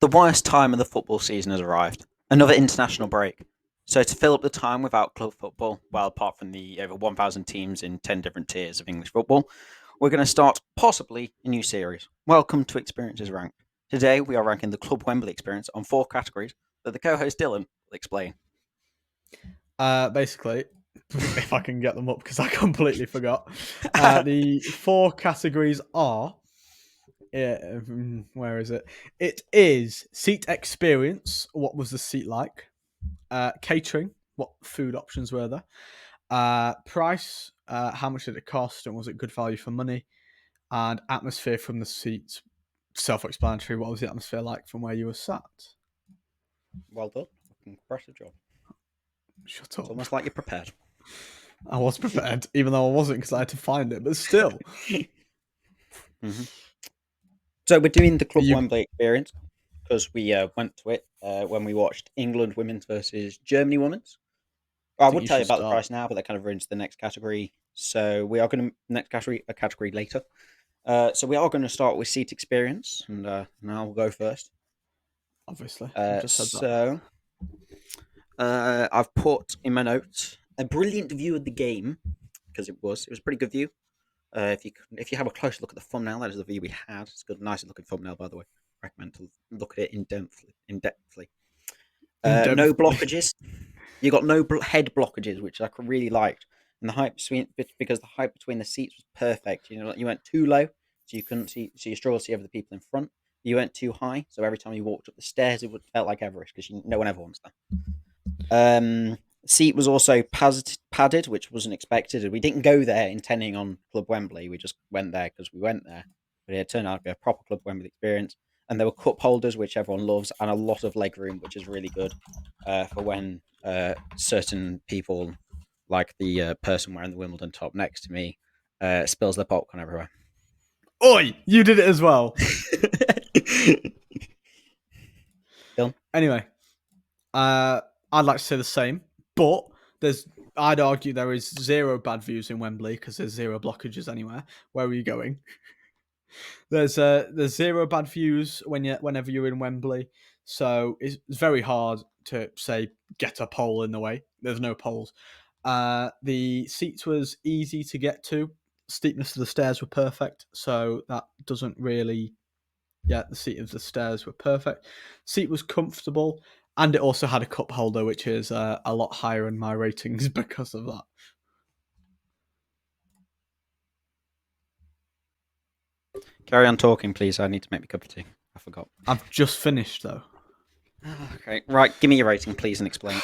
The worst time of the football season has arrived. Another international break. So to fill up the time without club football, well, apart from the over 1,000 teams in 10 different tiers of English football, we're going to start possibly a new series. Welcome to Experiences Ranked. Today we are ranking the Club Wembley experience on 4 categories that the co-host Dylan will explain. Basically, if I can get them up because I completely forgot. The 4 categories are, where is it? It is seat experience. What was the seat like? Catering. What food options were there? Price. How much did it cost, and was it good value for money? And atmosphere from the seats. Self-explanatory. What was the atmosphere like from where you were sat? Well done. Impressive job. Shut up. It's almost like you're prepared. I was prepared, even though I wasn't because I had to find it, but still. Mm-hmm. So we're doing the Club Wembley experience because we went to it when we watched England women's versus Germany women's. I would tell you about the price now, but that kind of ruins the next category. So we are going to next category, a category later. So we are going to start with seat experience, and now we'll go first. Obviously, I've put in my notes a brilliant view of the game because it was a pretty good view. If you have a closer look at the thumbnail, that is the view we had. It's a good, nice looking thumbnail, by the way. Recommend to look at it in depthly. No blockages. You got no head blockages, which I really liked. And the height because the height between the seats was perfect. You know, you went too low, so you couldn't see, so you struggled to see over the people in front. You went too high, so every time you walked up the stairs, it would felt like Everest because no one ever wants that. Seat was also padded, which wasn't expected. We didn't go there intending on Club Wembley. We just went there because we went there. But it turned out to be a proper Club Wembley experience. And there were cup holders, which everyone loves, and a lot of leg room, which is really good for when certain people, like the person wearing the Wimbledon top next to me, spills their popcorn everywhere. Oi! You did it as well. Dylan? Anyway, I'd like to say the same, but I'd argue there is 0 bad views in Wembley because there's 0 blockages anywhere. Where are you going? There's 0 bad views whenever you're in Wembley, so it's very hard to say get a pole in the way. There's no poles. The seats was easy to get to. Steepness of the stairs were perfect, so that doesn't really. Yeah, the seat of the stairs were perfect. Seat was comfortable, and it also had a cup holder, which is a lot higher in my ratings because of that. Carry on talking, please. I need to make me a cup of tea. I forgot. I've just finished, though. Okay, right. Give me your rating, please, and explain.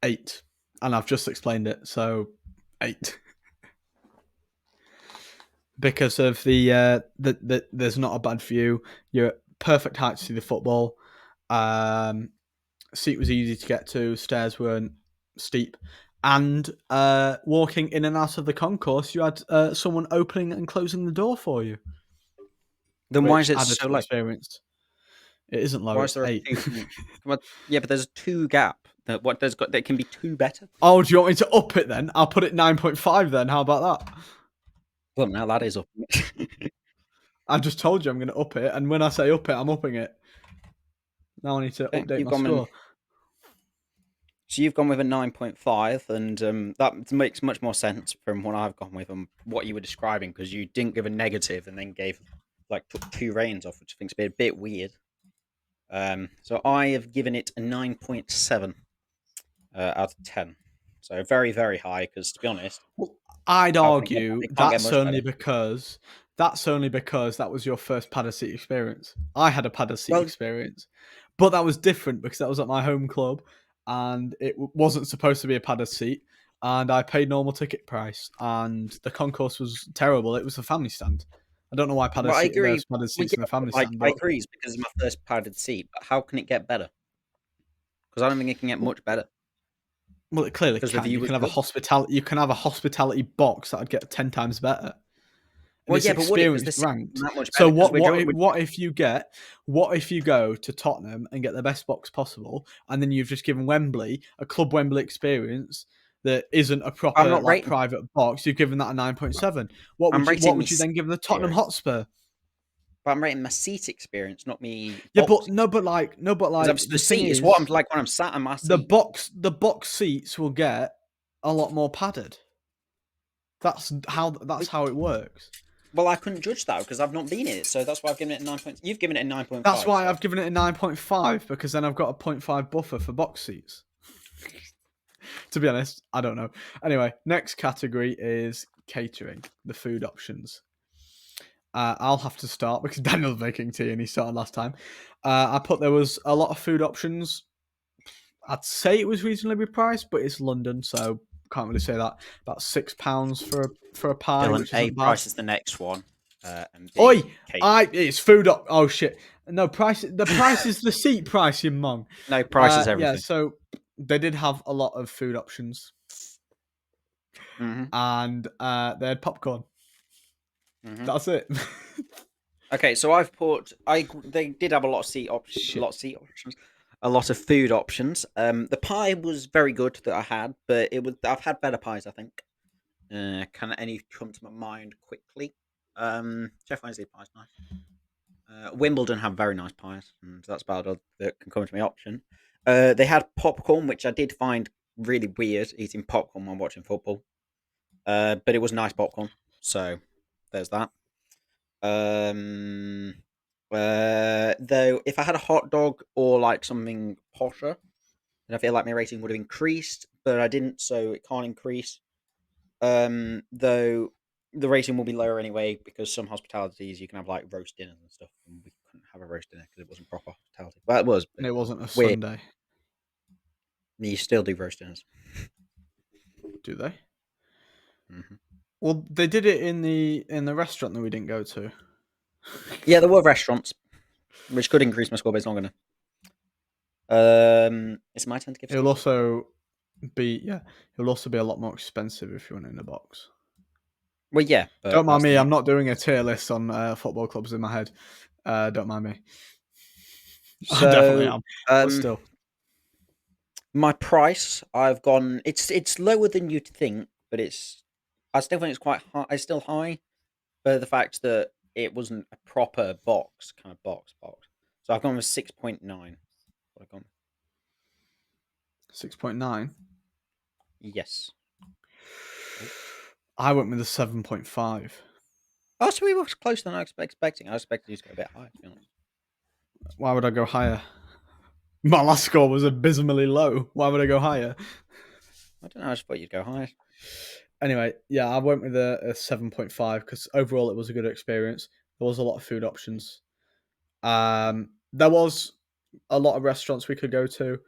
8. And I've just explained it, so 8. Because of the there's not a bad view. You're at perfect height to see the football. Seat was easy to get to. Stairs weren't steep. And walking in and out of the concourse, you had someone opening and closing the door for you. Then why is it so low? Experience. It isn't low. It's 8. Yeah, but there's a 2 gap. That can be 2 better. Oh, do you want me to up it then? I'll put it 9.5 then. How about that? Well, now that is up. I just told you I'm going to up it, and when I say up it, I'm upping it. Now I need to update my score. So you've gone with a 9.5, and that makes much more sense from what I've gone with and what you were describing, because you didn't give a negative and then took 2 ratings off, which I think is a bit weird. So I have given it a 9.7 out of 10. So very, very high, because to be honest... Well, I'd argue that's only because that was your first padded seat experience. I had a padded seat experience, but that was different because that was at my home club, and it wasn't supposed to be a padded seat, and I paid normal ticket price, and the concourse was terrible. It was a family stand. I don't know why padded seats in the family stand. I agree, it's because it's my first padded seat, but how can it get better? Because I don't think it can get much better. Well, it clearly can. You can have a hospitality box that would get 10 times better. Well, yeah, but experience ranked. So what if you go to Tottenham and get the best box possible, and then you've just given Wembley a Club Wembley experience that isn't a proper private box? You've given that a 9.7. What would you then give the Tottenham Hotspur? But I'm rating my seat experience, not me Yeah, box. but no, but like no, but Because like the the thing seat is what I'm is, like when I'm sat in my the seat. box seats will get a lot more padded. That's how it works. Well, I couldn't judge that because I've not been in it, so that's why I've given it a 9 point. You've given it a That's 9.5, why so I've given it a 9.5 because then I've got a 0.5 buffer for box seats. To be honest, I don't know. Anyway, next category is catering, the food options. I'll have to start because Daniel's making tea and he started last time. I put there was a lot of food options. I'd say it was reasonably priced, but it's London, so can't really say that. About £6 for a pie, Dylan, which A, isn't bad. price is the next one, and Oi, B, cake. it's food up. Oh shit, no price. The price is the seat price, you mong. No, price is Yeah, everything. so they did have a lot of food options, Hmm. and they had popcorn. Hmm. That's it. Okay, so I've put. They did have a lot of seat options, a lot Shit. of seat options, a lot of food options. The pie was very good that I had, but it was. I've had better pies, I think. Can any come to my mind quickly? Chef Wednesday pie's nice. Wimbledon have very nice pies, and that's about all that can come to my option. They had popcorn, which I did find really weird eating popcorn while watching football. But it was nice popcorn, so there's that. Um, though, if I had a hot dog or like something posher, then I feel like my rating would have increased, but I didn't, so it can't increase. Though the rating will be lower anyway because some hospitalities you can have like roast dinners and stuff, and we couldn't have a roast dinner because it wasn't proper hospitality. Well, it was, but And it wasn't a weird. Sunday, You still do roast dinners. do they? Hmm. Well, they did it in the restaurant that we didn't go to. Yeah, there were restaurants, which could increase my score, but it's not gonna. It's my turn to give It'll scores. also it'll also be a lot more expensive if you want it in a box. Well, yeah, Don't but mind that's the me. I'm next. not doing a tier list on football clubs in my head. Don't mind me. I definitely So, am. But um, still, my price, I've gone. It's lower than you'd think, but it's. I still think it's quite high. It's still high, but the fact that it wasn't a proper box, kind of box. So I've gone with 6.9. What I've gone. 6.9. Yes. Oh. I went with a 7.5. Oh, so we were closer than I was expecting. I expected you to go a bit higher, to be honest. Why would I go higher? My last score was abysmally low. Why would I go higher? I don't know. I just thought you'd go higher. Anyway, yeah, I went with a 7.5 because overall it was a good experience. There was a lot of food options. There was a lot of restaurants we could go to,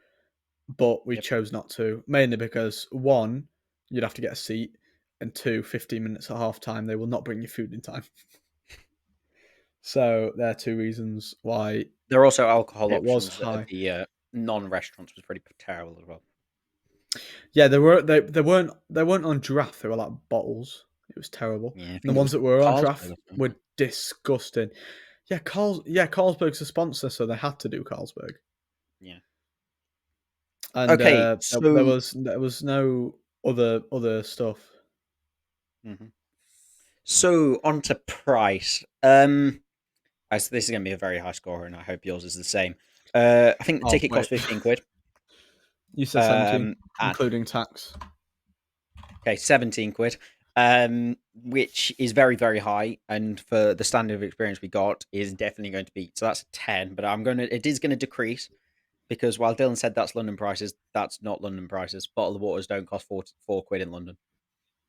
but we Yep. chose not to, mainly because one, you'd have to get a seat, and two, 15 minutes at half time, they will not bring you food in time. So there are two reasons why There are also alcohol it was options that are high. the non-restaurants was pretty terrible as well. Yeah, they weren't on draft. They were like bottles. It was terrible. Yeah, I And the think it ones was that were on Carlsberg draft or something. were disgusting. Carlsberg's a sponsor, so they had to do Carlsberg. Yeah. And Okay, so there was no other stuff. mhm. So on to price. This is going to be a very high score, and I hope yours is the same. I think the Oh ticket wait, cost 15 quid. you said 17, And including tax. okay, 17 quid. Which is very, very high, and for the standard of experience we got, is definitely going to beat. So that's a 10, but it is gonna decrease because while Dylan said that's London prices, that's not London prices. Bottled waters don't cost 4 quid in London.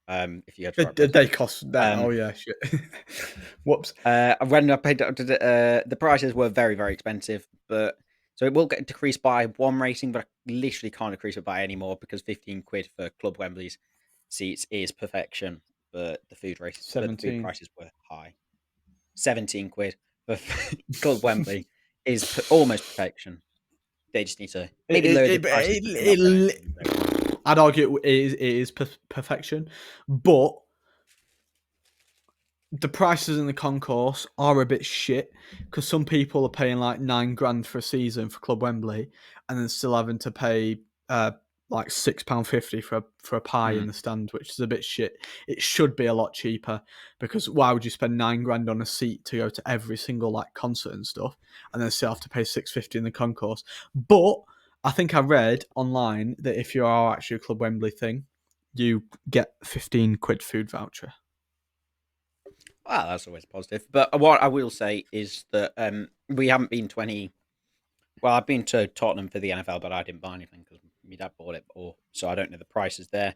If you go to the right place. They cost that. Oh Um, yeah, shit. Whoops. when I paid the prices were very, very expensive, but so it will get decreased by one rating, but I literally can't decrease it by any more because 15 quid for Club Wembley's seats is perfection, but the food 17. prices were high. 17 quid for Club Wembley is almost perfection. They just need to maybe lower the prices, but they're not going to lower them. I'd argue it is perfection, but the prices in the concourse are a bit shit because some people are paying like 9 grand for a season for Club Wembley, and then still having to pay like £6.50 for a pie in Mm. the stand, which is a bit shit. It should be a lot cheaper because why would you spend £9 on a seat to go to every single like concert and stuff, and then still have to pay £6.50 in the concourse? But I think I read online that if you are actually a Club Wembley thing, you get £15 food voucher. Well, that's always positive. But what I will say is that we haven't been to any. Well, I've been to Tottenham for the NFL, but I didn't buy anything because my dad bought it, or so I don't know the prices there.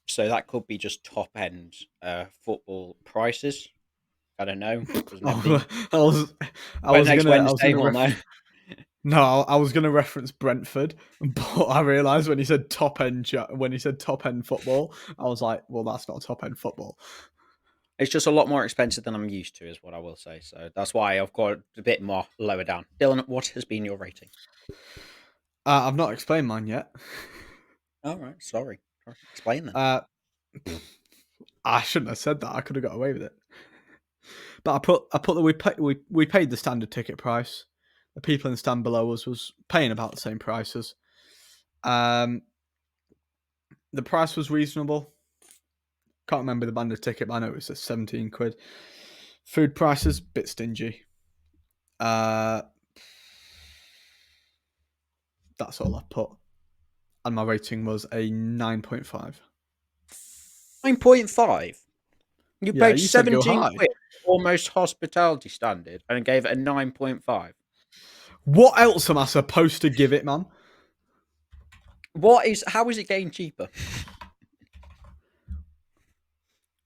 So that could be just top end football prices. I don't know because never been. I was, I But was next gonna, I was Wednesday gonna we'll know. no, I was gonna reference Brentford, but I realised when he said top end, football, I was like, well, that's not top end football. It's just a lot more expensive than I'm used to, is what I will say. So that's why I've got a bit more lower down. Dylan, what has been your rating? I've not explained mine yet. All right, sorry. Explain then. Uh, I shouldn't have said that. I could have got away with it. But I put that we paid the standard ticket price. The people in the stand below us was paying about the same prices. The price was reasonable. Can't remember the banded ticket, but I know it was £17. Food prices bit stingy. That's all I put, and my rating was a 9.5. 9.5. You Yeah, paid you said go 17 high. quid, almost hospitality standard, and gave it a 9.5. What else am I supposed to give it, man? How is it getting cheaper?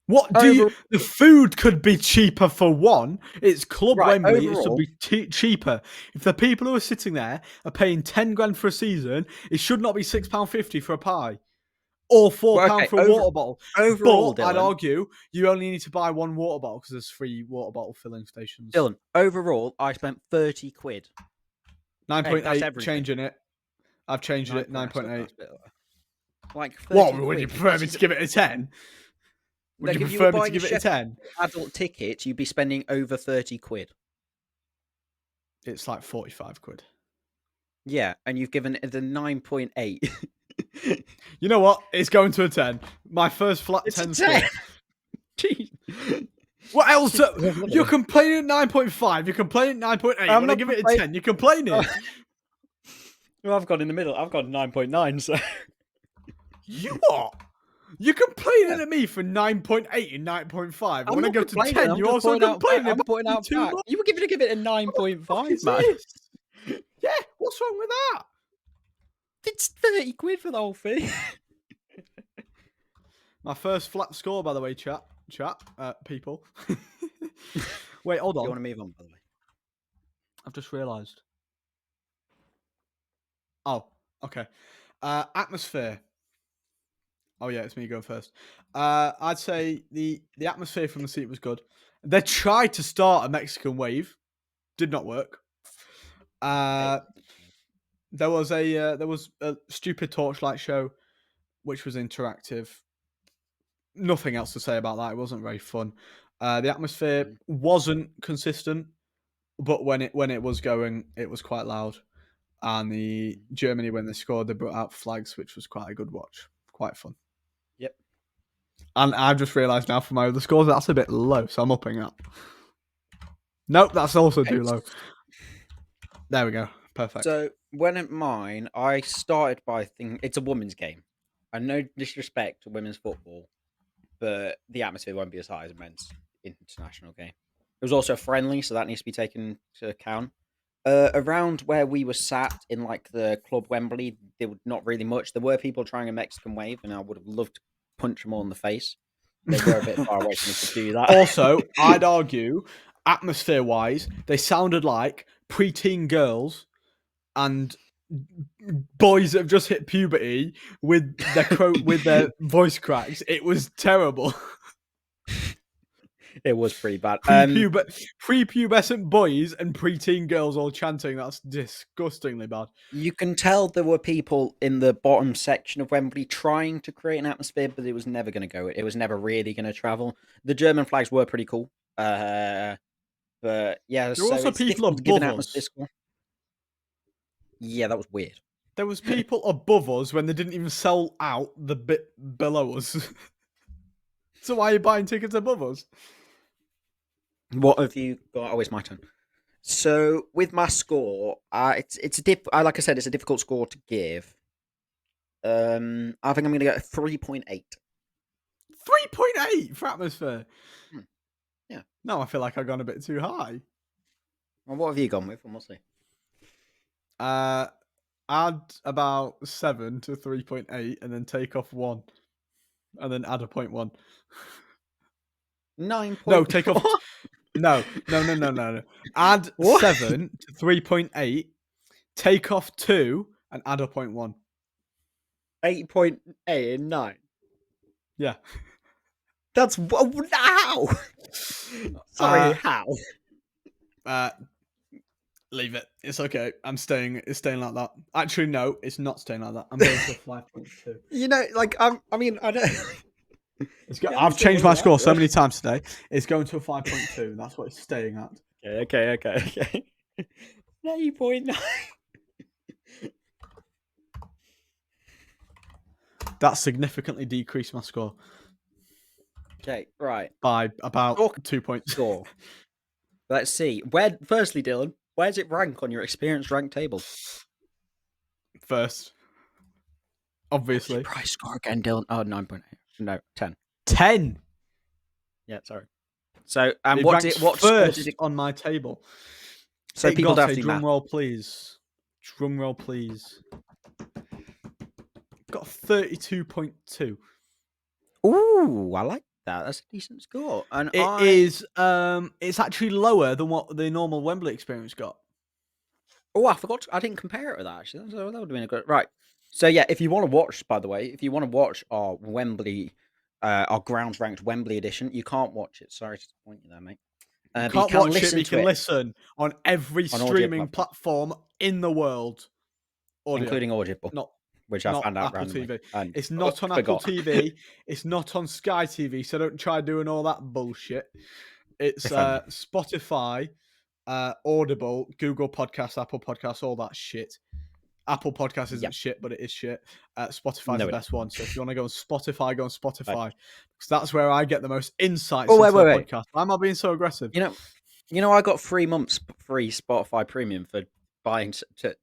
What do you? Over, The food could be cheaper for one. It's Club right, Wembley. It should overall, be cheaper. If the people who are sitting there are paying £10 for a season, it should not be £6.50 for a pie or £4 well, okay, for a water bottle. overall, But I'd Dylan, argue you only need to buy one water bottle because there's free water bottle filling stations. overall, I spent 30 quid. Hey, that's 9.8, everything. changing it. I've changed it. 9.8, 9.8. that's a bit like What 30 would you quid. prefer me to give it a 10? Would you Like, if you were prefer me to buying a give it a Sheffield 10? adult ticket, you'd be spending over 30 quid. It's like £45. Yeah, and you've given it the 9.8. You know what? It's going to a 10. My first flat It's a 10 10. score. Jeez. What else? You're complaining at 9.5. You're complaining at 9.8. You I'm want to not give it a complaining. 10. You're complaining. Well, I've gone in the middle. I've got 9.9, so. You what? You're complaining at me for 9.8 and 9.5. I'm When I not go to complaining. 10, I'm you're just also pointing out. complaining I'm about pointing it out too fact. long. You were giving it a What the fuck 9.5, is man. this? Yeah, what's wrong with that? It's 30 quid for the whole thing. My first flat score, by the way, chat, people. Wait, hold Do you on. want to move on, by the way? I've just realised. Oh, okay. Atmosphere. Oh yeah, it's me going first. I'd say the atmosphere from the seat was good. They tried to start a Mexican wave, did not work. Hey. There was a stupid torchlight show, which was interactive. Nothing else to say about that. It wasn't very fun. The atmosphere Mm. wasn't consistent, but when it was going, it was quite loud. And the Germany, when they scored, they brought out flags, which was quite a good watch. Quite fun. Yep. And I've just realised now for my other scores, that's a bit low, so I'm upping up. Nope, that's also too low. There we go. Perfect. So when at mine, I started by thinking it's a women's game. And no disrespect to women's football, but the atmosphere won't be as high as a men's international game. It was also friendly, so that needs to be taken to account. Around where we were sat in like the Club Wembley, there was not really much. There were people trying a Mexican wave, and I would have loved to punch them all in the face. They were a bit far away for me to do that. Also, I'd argue, atmosphere-wise, they sounded like preteen girls and boys that have just hit puberty with their voice cracks. It was terrible. It was pretty bad. Prepubescent boys and preteen girls all chanting. That's disgustingly bad. You can tell there were people in the bottom section of Wembley trying to create an atmosphere, but it was never going to go. It was never really going to travel. The German flags were pretty cool. But yeah, There were so also it's people difficult to give an above atmosphere us. score. Yeah, that was weird. There was people above us when they didn't even sell out the bit below us. So why are you buying tickets above us? What have you got? Oh, it's my turn. So with my score, like I said, it's a difficult score to give. I think I'm going to get a 3.8. 3.8 for atmosphere. Hmm, yeah. No, I feel like I've gone a bit too high. Well, what have you gone with? And we'll see. Add about 7 to 3.8 and then take off 1. And then add a 0.1. 9 No, point. take off. No. Add What? 7 to 3.8, take off 2, and add a 0.1. 8.8 and 9. Yeah. That's how. Sorry, how? Leave it. It's okay. I'm staying. It's staying like that. Actually, no, it's not staying like that. I'm going to a 5.2. You know, like I mean, I don't. I've changed my score so many times today. It's going to a 5.2. That's what it's staying at. Okay. 8.9. That significantly decreased my score Okay, right. by about 2 points. Score. Let's see. Firstly, Dylan, where does it rank on your experience rank table? First, obviously. Price score again, Dylan. Oh, 9.8. No, 10. 10. Yeah, sorry. So, It what ranks score first did it? on my table. So It people don't got have a to do drum math. roll, please. Drum roll, please. Got 32.2. Ooh, I like that. That's a decent score. And It's actually lower than what the normal Wembley experience got. Oh, I forgot. I didn't compare it with that actually. That would have been a good. Right. So yeah, if you want to watch, by the way, if you want to watch our Wembley, our grounds ranked Wembley edition, you can't watch it. Sorry to disappoint you there, mate. You But you can't can watch it, listen but you to can it listen on every on audio streaming platform, platform in the world. Audio. including Audible, Not which I found out Apple randomly TV. and It's not on Apple forgot. TV. It's not on Sky TV, so don't try doing all that bullshit. It's If only. Spotify, Audible, Google Podcasts, Apple Podcasts, all that shit. Apple Podcasts Yeah. isn't shit, but it is shit. Spotify's No, the it best isn't. one. So if you want to go on Spotify, go on Right. Spotify. Because that's where I get the most insights Oh into the wait. podcast. Why am I being so aggressive? You know, I got 3 months free Spotify Premium for buying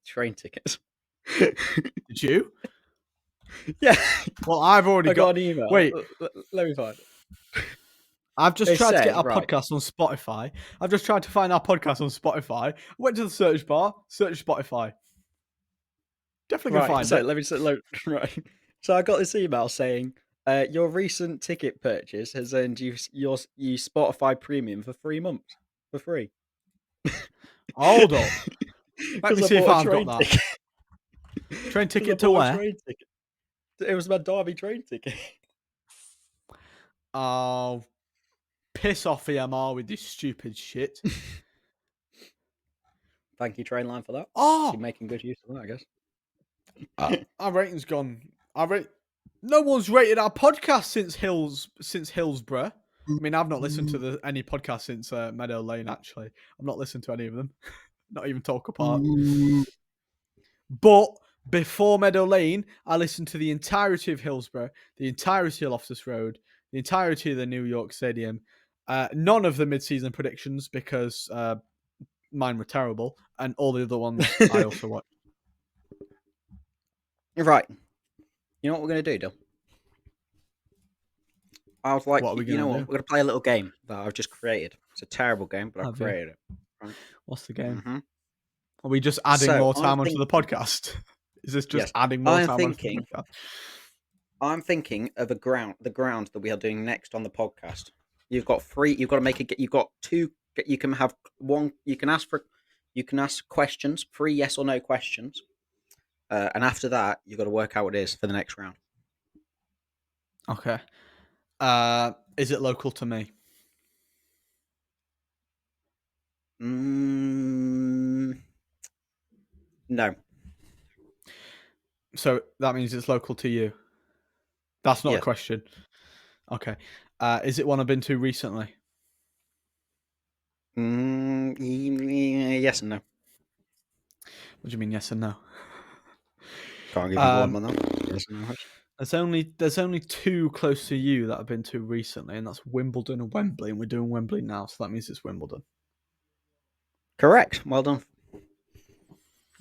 train tickets. Did you? Yeah. Well, I've already I got got. an email. Wait, Let me find it. I've just It tried to get says, our right. podcast on Spotify. I've just tried to find our podcast on Spotify. Went to the search bar, search Spotify. Definitely gonna Right. find So it. let me right. So I got this email saying, your recent ticket purchase has earned you Spotify Premium for 3 months for free. Hold up. Let me Because I see if bought a I've got train that. ticket. Train 'Cause I ticket to bought a where? train ticket. It was my Derby train ticket. Oh, piss off EMR with this stupid shit. Thank you, Trainline, for that. You're Oh, making good use of that, I guess. our rating's gone. No one's rated our podcast since Hillsborough. I mean, I've not listened to any podcast since Meadow Lane. Actually, I've not listened to any of them. Not even Talk Apart. But before Meadow Lane, I listened to the entirety of Hillsborough, the entirety of Loftus Road, the entirety of the New York Stadium. None of the mid-season predictions because mine were terrible, and all the other ones I also watched. Right. You know what we're going to do, Dill? I was like, What are we you know gonna what? do? We're going to play a little game that I've just created. It's a terrible game, but I've Have you? created it. Right? What's the game? Mm-hmm. Are we just adding So more I'm time onto the thinking, podcast? Is this just yes, adding more I'm time onto the thinking, podcast? I'm thinking of the ground that we are doing next on the podcast. You've got three. You've got to make it. You've got two. You can have one. You can ask for. You can ask questions. 3 yes or no questions. And after that, you've got to work out what it is for the next round. Okay. Is it local to me? No. So that means it's local to you. That's not a Yes. question. Okay. Is it one I've been to recently? Yes and no. What do you mean yes and no? Can't give you more than that. There's only two close to you that I've been to recently, and that's Wimbledon and Wembley, and we're doing Wembley now, so that means it's Wimbledon. Correct. Well done.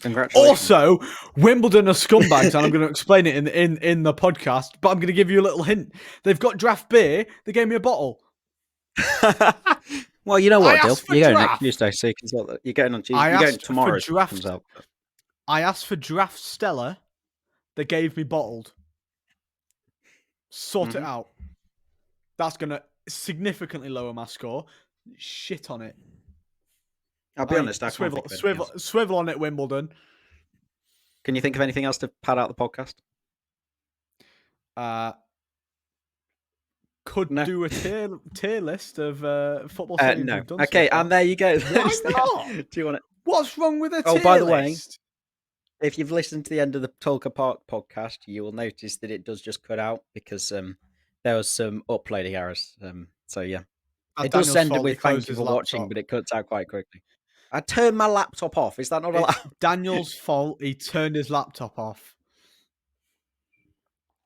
Congratulations. Also, Wimbledon are scumbags, and I'm going to explain it in the podcast, but I'm going to give you a little hint. They've got draft beer. They gave me a bottle. Well, you know what, Dill? You're going next Tuesday, so you can sort that. You're going on Tuesday. You're going tomorrow. Comes out. I asked for draft Stella. They gave me bottled. Sort it out. That's going to significantly lower my score. Shit on it. I'll be honest. I swivel on it, Wimbledon. Can you think of anything else to pad out the podcast? Do a tier list of football things no. we've done. Okay, so and there you go. Why not? Do you want it? What's wrong with a tier list? Oh, by the way, if you've listened to the end of the Tulka Park podcast, you will notice that it does just cut out because there was some uploading errors. So yeah, it does send it with thank you for watching, but it cuts out quite quickly. I turned my laptop off. Is that not allowed? Daniel's fault. He turned his laptop off.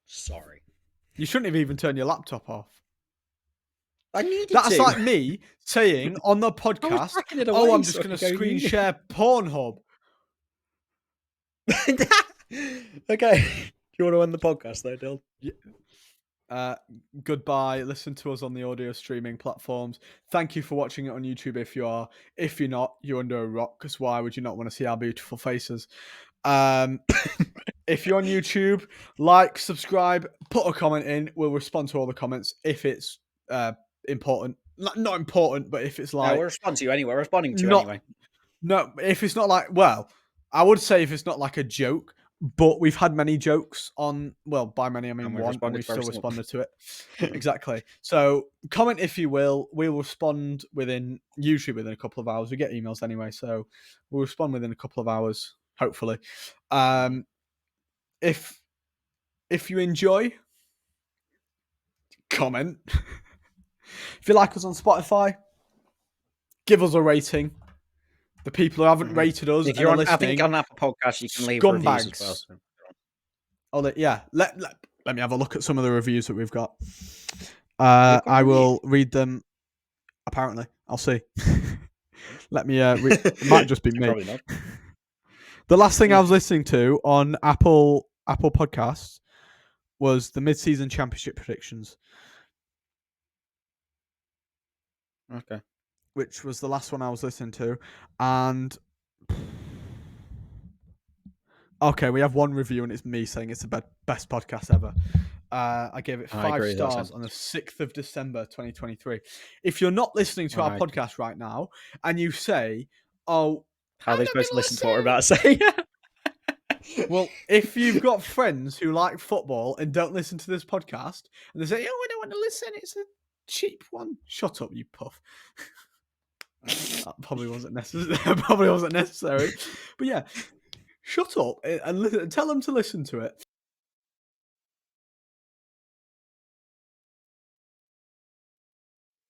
Sorry. You shouldn't have even turned your laptop off. I needed That's to. like me saying on the podcast, I'm just going to screen share Pornhub. Okay. Do you want to end the podcast though, Dill? Yeah. Goodbye. Listen to us on the audio streaming platforms. Thank you for watching it on YouTube if you are. If you're not, you're under a rock, because why would you not want to see our beautiful faces? If you're on YouTube, like, subscribe, put a comment in. We'll respond to all the comments if it's important. Not important, but if it's like... No, we'll respond to you anyway. We're responding to you anyway. No, if it's not like... Well, I would say if it's not like a joke, but we've had many jokes on... Well, by many, I mean one, and we've still responded to it. Exactly. So, comment if you will. We'll respond usually within a couple of hours. We get emails anyway, so we'll respond within a couple of hours, hopefully. If you enjoy, comment. If you like us on Spotify, give us a rating. The people who haven't rated us, if you're on, I think on Apple Podcasts, you can leave reviews as well. So. Oh, yeah. Let me have a look at some of the reviews that we've got. I will read them. Apparently, I'll see. Let me. It might just be me. Probably not. The last thing I was listening to on Apple Podcasts was the mid-season championship predictions. Okay. Which was the last one I was listening to. And okay, we have one review and it's me saying it's the best podcast ever. I gave it 5 stars on the 6th of December 2023. If you're not listening to our podcast right now and you say, oh, how are they supposed to listen to what we're about to say? Well, if you've got friends who like football and don't listen to this podcast and they say, oh, I don't want to listen, it's a cheap one. Shut up, you puff. That probably wasn't necessary. But yeah, shut up and tell them to listen to it.